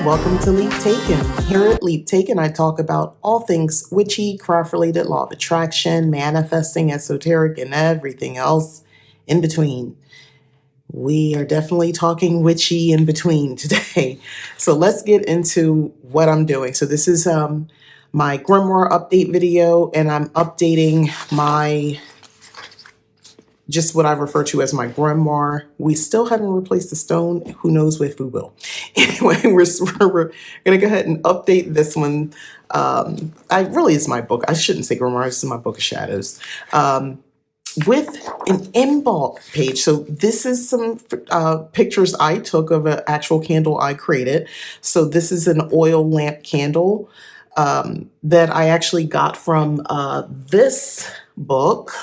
welcome to Leap Taken. Here at Leap Taken, I talk about all things witchy, craft-related, law of attraction, manifesting, esoteric, and everything else in between. We are definitely talking witchy in between today. So let's get into what I'm doing. So this is my Grimoire update video, and I'm updating just what I refer to as my grimoire. We still haven't replaced the stone. Who knows if we will. Anyway, we're going to go ahead and update this one. It's my book. I shouldn't say grimoire. This is my book of shadows. With an Imbolc page. So this is some pictures I took of an actual candle I created. So this is an oil lamp candle that I actually got from this book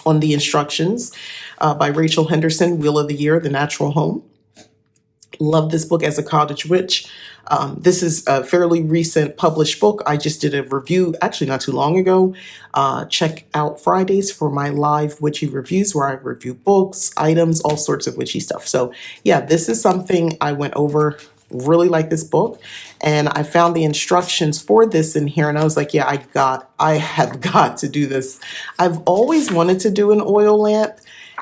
on the instructions by Rachel Henderson, Wheel of the Year, The Natural Home. Love this book as a cottage witch. This is a fairly recent published book. I just did a review actually not too long ago. Check out Fridays for my live witchy reviews where I review books, items, all sorts of witchy stuff. So yeah, this is something I went over. Really like this book, and I found the instructions for this in here, and I was like, yeah, I have got to do this. I've always wanted to do an oil lamp,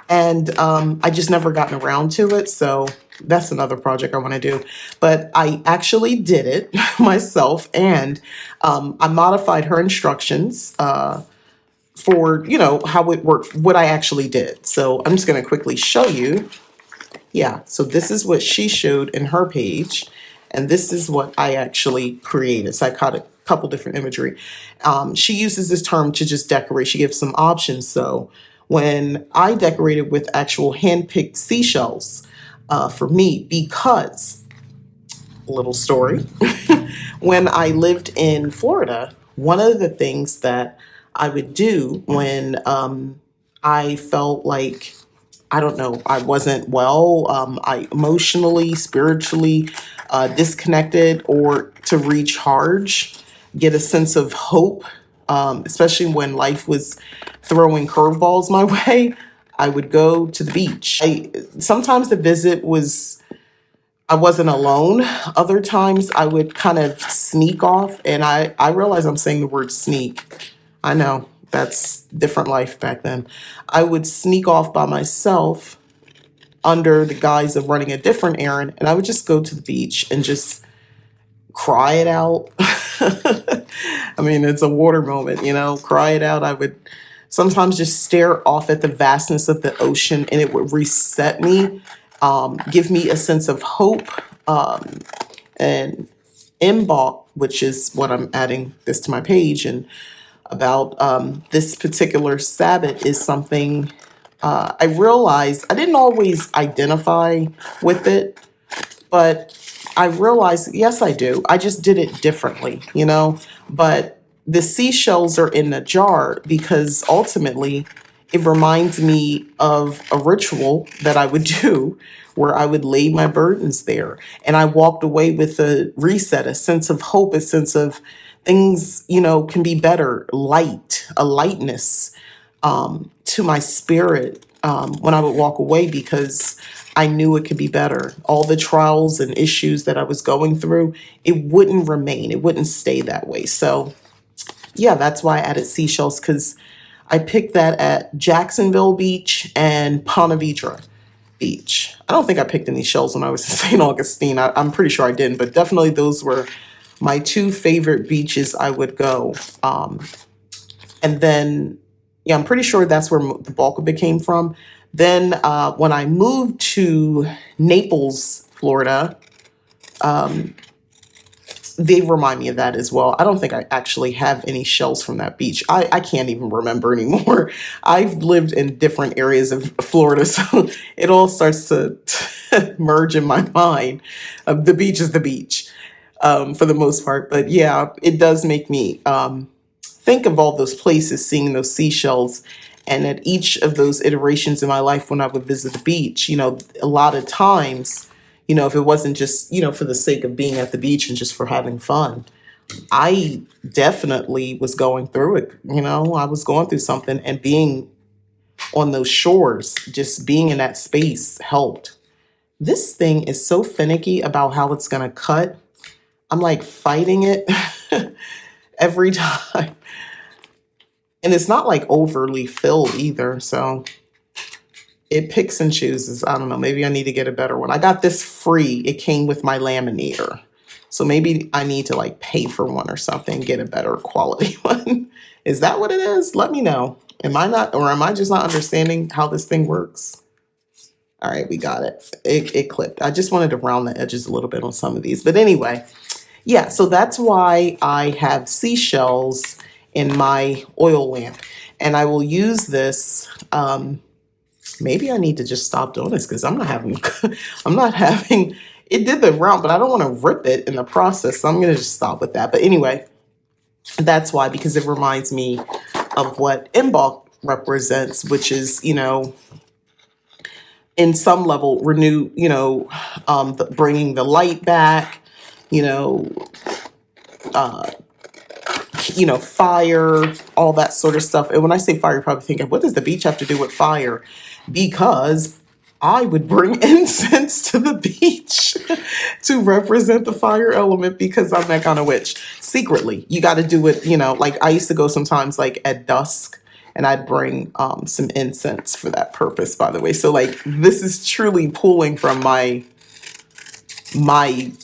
and I just never gotten around to it, so that's another project I want to do. But I actually did it myself, and I modified her instructions for, how it worked, what I actually did. So I'm just going to quickly show you. Yeah, so this is what she showed in her page, and this is what I actually created. So I caught a couple different imagery. She uses this term to just decorate. She gives some options. So when I decorated with actual hand-picked seashells for me, because, little story, when I lived in Florida, one of the things that I would do when I felt like, I don't know, I wasn't well, I emotionally, spiritually disconnected, or to recharge, get a sense of hope, especially when life was throwing curveballs my way, I would go to the beach. Sometimes the visit I wasn't alone. Other times I would kind of sneak off, and I realize I'm saying the word sneak. I know. That's different life back then. I would sneak off by myself under the guise of running a different errand, and I would just go to the beach and just cry it out. I mean, it's a water moment, cry it out. I would sometimes just stare off at the vastness of the ocean, and it would reset me, give me a sense of hope, and Imbolc, which is what I'm adding this to my page, and about this particular Sabbath is something I realized I didn't always identify with it, but I realized, yes, I do. I just did it differently, but the seashells are in a jar because ultimately it reminds me of a ritual that I would do where I would lay my burdens there. And I walked away with a reset, a sense of hope, a sense of things, can be better, a lightness to my spirit when I would walk away, because I knew it could be better. All the trials and issues that I was going through, it wouldn't remain. It wouldn't stay that way. So yeah, that's why I added seashells, because I picked that at Jacksonville Beach and Ponte Vedra Beach. I don't think I picked any shells when I was in St. Augustine. I'm pretty sure I didn't, but definitely those were my two favorite beaches I would go. And then, yeah, I'm pretty sure that's where the bulk of it came from. Then when I moved to Naples, Florida, they remind me of that as well. I don't think I actually have any shells from that beach. I can't even remember anymore. I've lived in different areas of Florida, so it all starts to merge in my mind. The beach is the beach. For the most part. But yeah, it does make me think of all those places, seeing those seashells. And at each of those iterations in my life when I would visit the beach, a lot of times, if it wasn't just, for the sake of being at the beach and just for having fun, I definitely was going through it. I was going through something, and being on those shores, just being in that space helped. This thing is so finicky about how it's gonna cut. I'm like fighting it every time. And it's not like overly filled either, so it picks and chooses. I don't know, maybe I need to get a better one. I got this free. It came with my laminator. So maybe I need to like pay for one or something, get a better quality one. Is that what it is? Let me know. Am I not, or am I just not understanding how this thing works? All right, we got it. It clipped. I just wanted to round the edges a little bit on some of these. But anyway, yeah, so that's why I have seashells in my oil lamp. And I will use this. Maybe I need to just stop doing this because I'm not having, it did the round, but I don't want to rip it in the process. So I'm going to just stop with that. But anyway, that's why, because it reminds me of what Imbolc represents, which is, in some level renew, bringing the light back, you know, uh, fire, all that sort of stuff. And when I say fire, you're probably thinking, what does the beach have to do with fire? Because I would bring incense to the beach to represent the fire element because I'm that kind of witch. Secretly, you got to do it, like I used to go sometimes like at dusk and I'd bring some incense for that purpose, by the way. So like this is truly pulling from my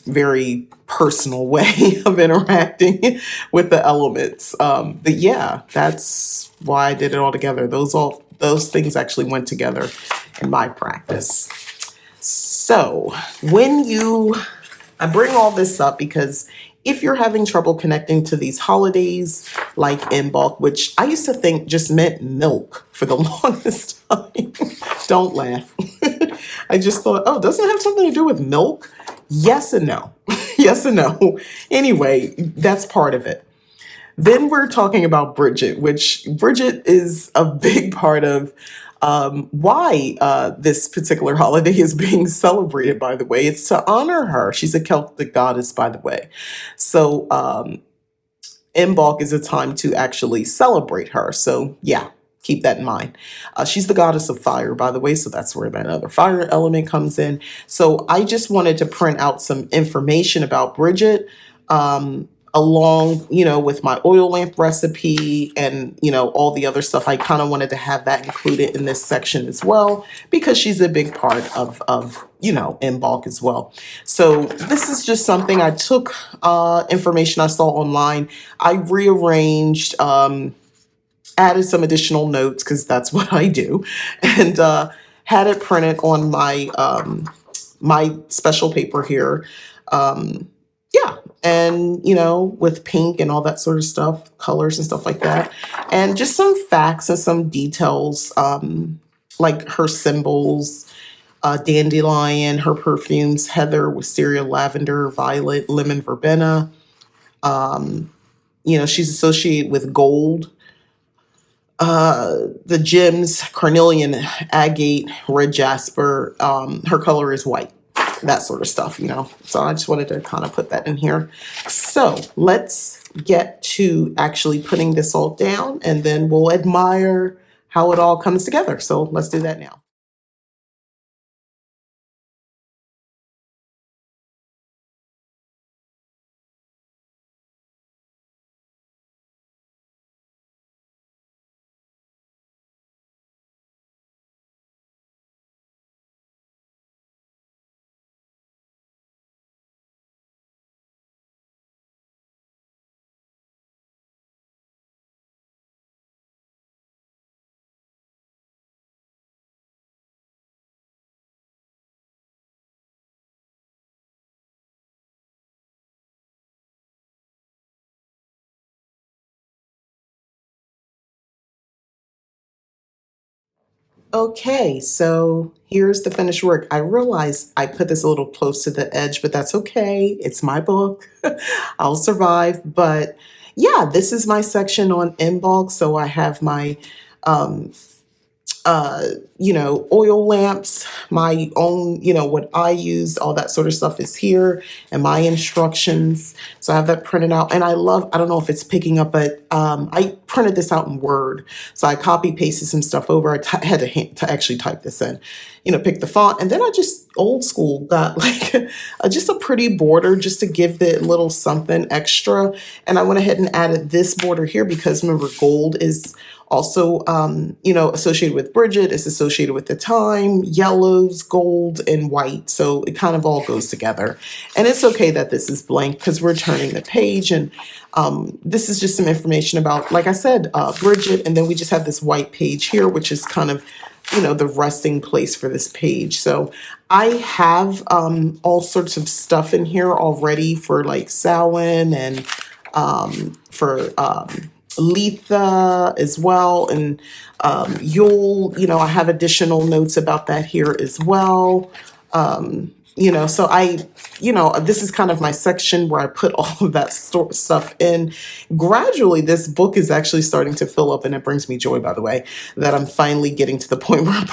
very personal way of interacting with the elements. But yeah, that's why I did it all together. Those things actually went together in my practice. So I bring all this up because if you're having trouble connecting to these holidays like Imbolc, which I used to think just meant milk for the longest time. Don't laugh. I just thought, oh, doesn't it have something to do with milk? Yes and no. Yes and no. Anyway, that's part of it. Then we're talking about Bridget, which Bridget is a big part of why this particular holiday is being celebrated, by the way. It's to honor her. She's a Celtic goddess, by the way. So Imbolc is a time to actually celebrate her. So yeah, keep that in mind. She's the goddess of fire, by the way, so that's where that other fire element comes in. So I just wanted to print out some information about Bridget, along, with my oil lamp recipe and, all the other stuff. I kind of wanted to have that included in this section as well, because she's a big part of Imbolc as well. So this is just something I took, information I saw online. I rearranged, added some additional notes because that's what I do, and had it printed on my special paper here. Yeah, and with pink and all that sort of stuff, colors and stuff like that, and just some facts and some details, like her symbols, dandelion, her perfumes, heather, wisteria, lavender, violet, lemon, verbena. She's associated with gold. The gems, carnelian, agate, red jasper. Her color is white. That sort of stuff, So I just wanted to kind of put that in here. So let's get to actually putting this all down, and then we'll admire how it all comes together. So let's do that now. Okay, so here's the finished work. I realize I put this a little close to the edge, but that's okay. It's my book. I'll survive. But yeah, this is my section on Imbolc. So I have my um, oil lamps, my own, what I used, all that sort of stuff is here, and my instructions. So I have that printed out. And I don't know if it's picking up, but I printed this out in Word. So I copy pasted some stuff over. Had to actually type this in, pick the font. And then I just old school got like just a pretty border just to give it a little something extra. And I went ahead and added this border here because remember, gold is also, associated with Bridget. It's associated with the time, yellows, gold, and white. So it kind of all goes together. And it's okay that this is blank because we're turning the page. And this is just some information about, like I said, Bridget. And then we just have this white page here, which is kind of, the resting place for this page. So I have all sorts of stuff in here already for like Samhain and for Letha as well. And Yule, I have additional notes about that here as well. So this is kind of my section where I put all of that stuff in. Gradually, this book is actually starting to fill up, and it brings me joy, by the way, that I'm finally getting to the point where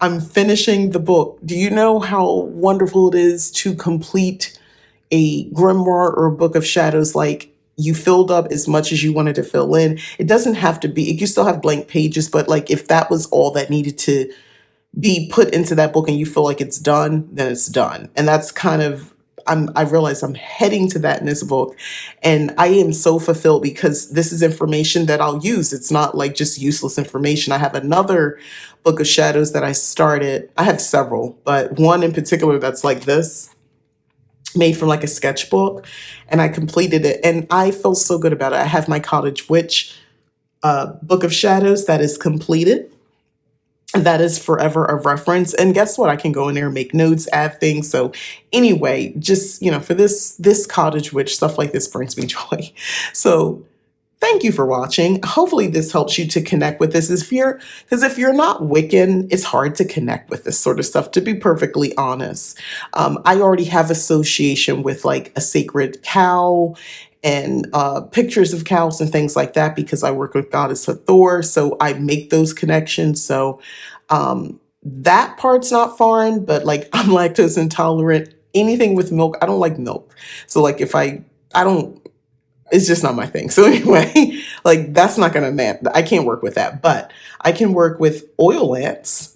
I'm finishing the book. Do you know how wonderful it is to complete a grimoire or a book of shadows? Like, you filled up as much as you wanted to fill in. It doesn't have to be, you still have blank pages, but like if that was all that needed to be put into that book and you feel like it's done, then it's done. And that's kind of, I realize I'm heading to that in this book. And I am so fulfilled because this is information that I'll use. It's not like just useless information. I have another book of shadows that I started. I have several, but one in particular that's like this, made from like a sketchbook, and I completed it and I feel so good about it. I have my Cottage Witch book of shadows that is completed. That is forever a reference. And guess what? I can go in there and make notes, add things. So anyway, just, for this Cottage Witch, stuff like this brings me joy. So thank you for watching. Hopefully this helps you to connect with this. Because if you're not Wiccan, it's hard to connect with this sort of stuff, to be perfectly honest. I already have association with like a sacred cow and pictures of cows and things like that because I work with Goddess Hathor. So I make those connections. So that part's not foreign, but like I'm lactose intolerant. Anything with milk, I don't like milk. So like if I don't, it's just not my thing. So anyway, like that's not gonna matter. I can't work with that, but I can work with oil lamps.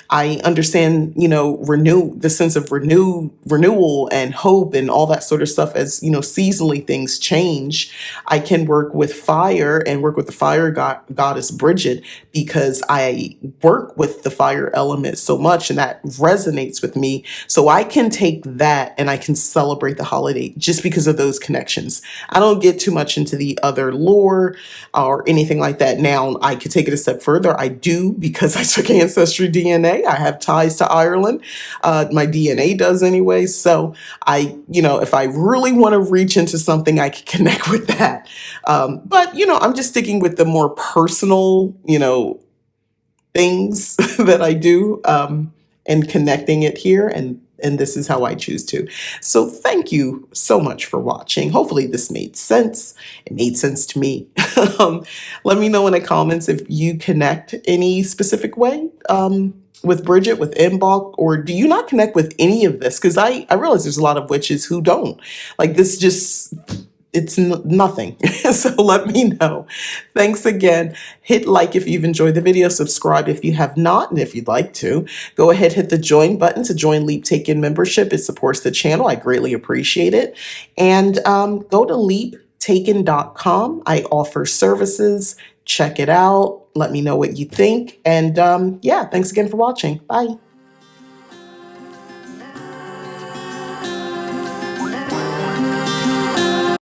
I understand, the sense of renewal and hope and all that sort of stuff as, seasonally things change. I can work with fire and work with the fire goddess Bridget because I work with the fire element so much and that resonates with me. So I can take that and I can celebrate the holiday just because of those connections. I don't get too much into the other lore or anything like that. Now I could take it a step further. I do because I took ancestry DNA. I have ties to Ireland. My DNA does anyway. So if I really want to reach into something, I can connect with that. But I'm just sticking with the more personal, things that I do, and connecting it here. And this is how I choose to. So thank you so much for watching. Hopefully this made sense. It made sense to me. Let me know in the comments if you connect any specific way with Bridget, with Imbolc, or do you not connect with any of this? Because I realize there's a lot of witches who don't. Like this just, it's nothing. So let me know. Thanks again. Hit like if you've enjoyed the video, subscribe if you have not, and if you'd like to, go ahead, hit the join button to join Leap Taken membership. It supports the channel. I greatly appreciate it. And go to leaptaken.com. I offer services. Check it out. Let me know what you think. And yeah, thanks again for watching. Bye.